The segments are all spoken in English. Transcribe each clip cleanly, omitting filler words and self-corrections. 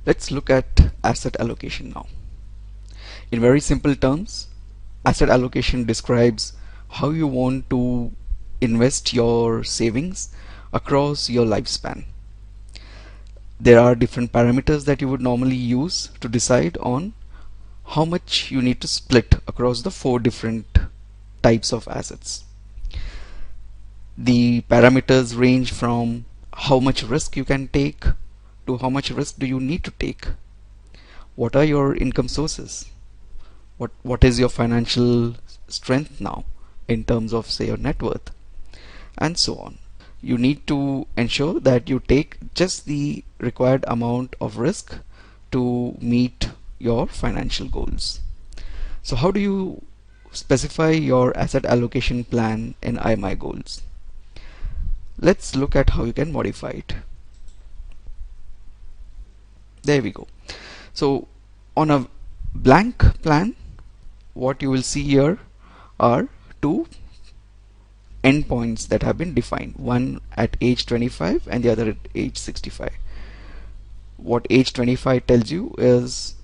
Let's look at asset allocation now. In very simple terms, asset allocation describes how you want to invest your savings across your lifespan. There are different parameters that you would normally use to decide on how much you need to split across the four different types of assets. The parameters range from how much risk you can take to how much risk do you need to take. What are your income sources? What is your financial strength now in terms of, say, your net worth, and so on. You need to ensure that you take just the required amount of risk to meet your financial goals. So how do you specify your asset allocation plan in iMyGoals? Let's look at how you can modify it. There we go. So on a blank plan, what you will see here are two endpoints that have been defined, one at age 25 and the other at age 65. What age 25 tells you is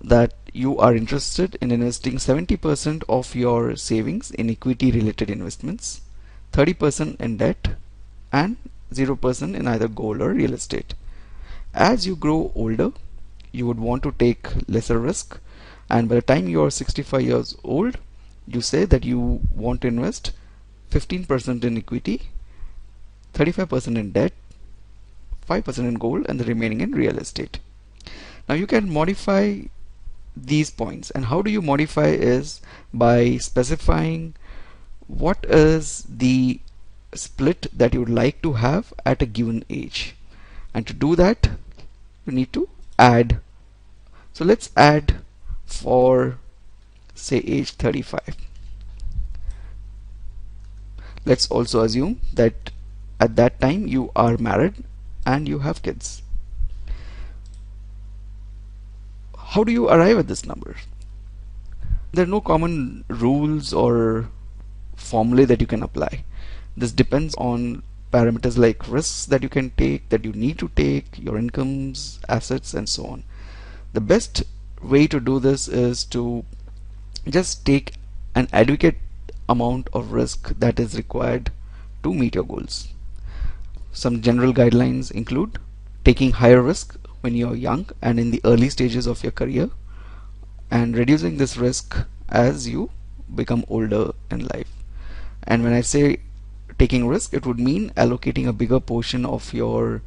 that you are interested in investing 70% of your savings in equity related investments, 30% in debt, and 0% in either gold or real estate. As you grow older, you would want to take lesser risk, and by the time you are 65 years old, you say that you want to invest 15% in equity, 35% in debt, 5% in gold, and the remaining in real estate. Now you can modify these points, and how do you modify is by specifying what is the split that you would like to have at a given age, and to do that you need to add. So let's add for, say, age 35. Let's also assume that at that time you are married and you have kids. How do you arrive at this number? There are no common rules or formulae that you can apply. This depends on parameters like risks that you can take, that you need to take, your incomes, assets, and so on. The best way to do this is to just take an adequate amount of risk that is required to meet your goals. Some general guidelines include taking higher risk when you're young and in the early stages of your career, and reducing this risk as you become older in life. And when I say taking risk, it would mean allocating a bigger portion of your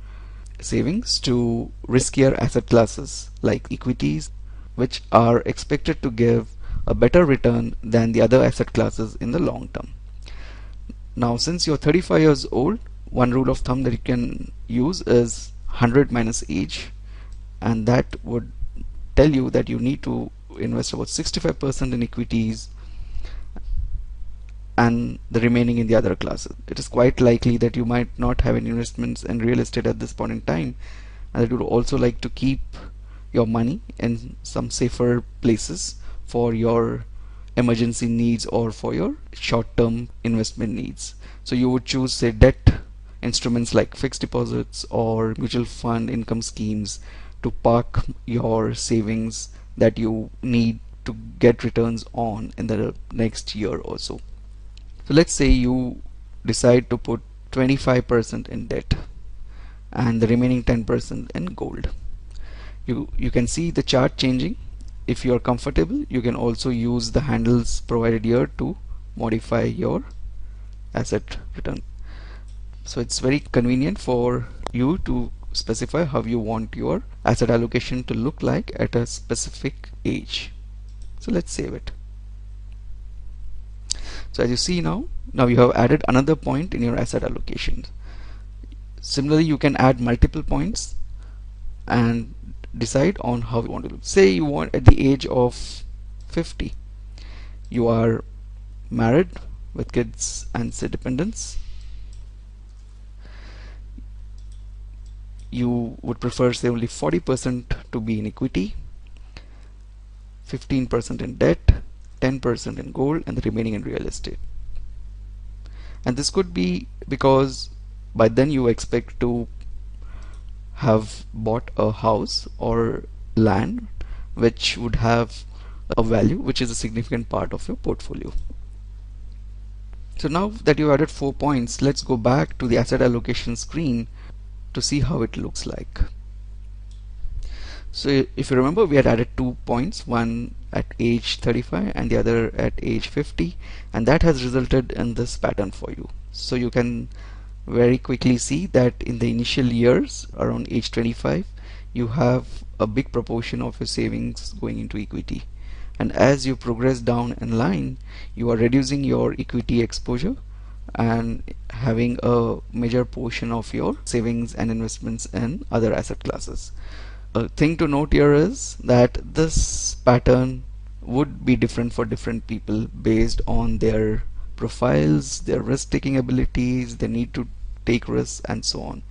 savings to riskier asset classes like equities, which are expected to give a better return than the other asset classes in the long term. Now, since you're 35 years old, one rule of thumb that you can use is 100 minus age, and that would tell you that you need to invest about 65% in equities and the remaining in the other classes. It is quite likely that you might not have any investments in real estate at this point in time, and that you would also like to keep your money in some safer places for your emergency needs or for your short-term investment needs. So you would choose, say, debt instruments like fixed deposits or mutual fund income schemes to park your savings that you need to get returns on in the next year or so. So let's say you decide to put 25% in debt and the remaining 10% in gold. You can see the chart changing. If you are comfortable, you can also use the handles provided here to modify your asset return. So it's very convenient for you to specify how you want your asset allocation to look like at a specific age. So let's save it. So as you see now you have added another point in your asset allocation. Similarly, you can add multiple points and decide on how you want to look. Say you want at the age of 50, you are married with kids and say dependents. You would prefer, say, only 40% to be in equity, 15% in debt, 10% in gold, and the remaining in real estate. And this could be because by then you expect to have bought a house or land which would have a value which is a significant part of your portfolio. So now that you've added 4 points, let's go back to the asset allocation screen to see how it looks like. So if you remember, we had added 2 points, one at age 35 and the other at age 50, and that has resulted in this pattern for you. So you can very quickly see that in the initial years around age 25 you have a big proportion of your savings going into equity, and as you progress down in line you are reducing your equity exposure and having a major portion of your savings and investments in other asset classes. A thing to note here is that this pattern would be different for different people based on their profiles, their risk taking abilities, their need to take risks, and so on.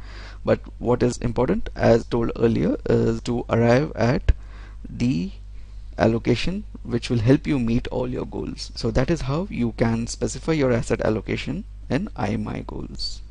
But what is important, as told earlier, is to arrive at the allocation which will help you meet all your goals. So that is how you can specify your asset allocation in iMyGoals.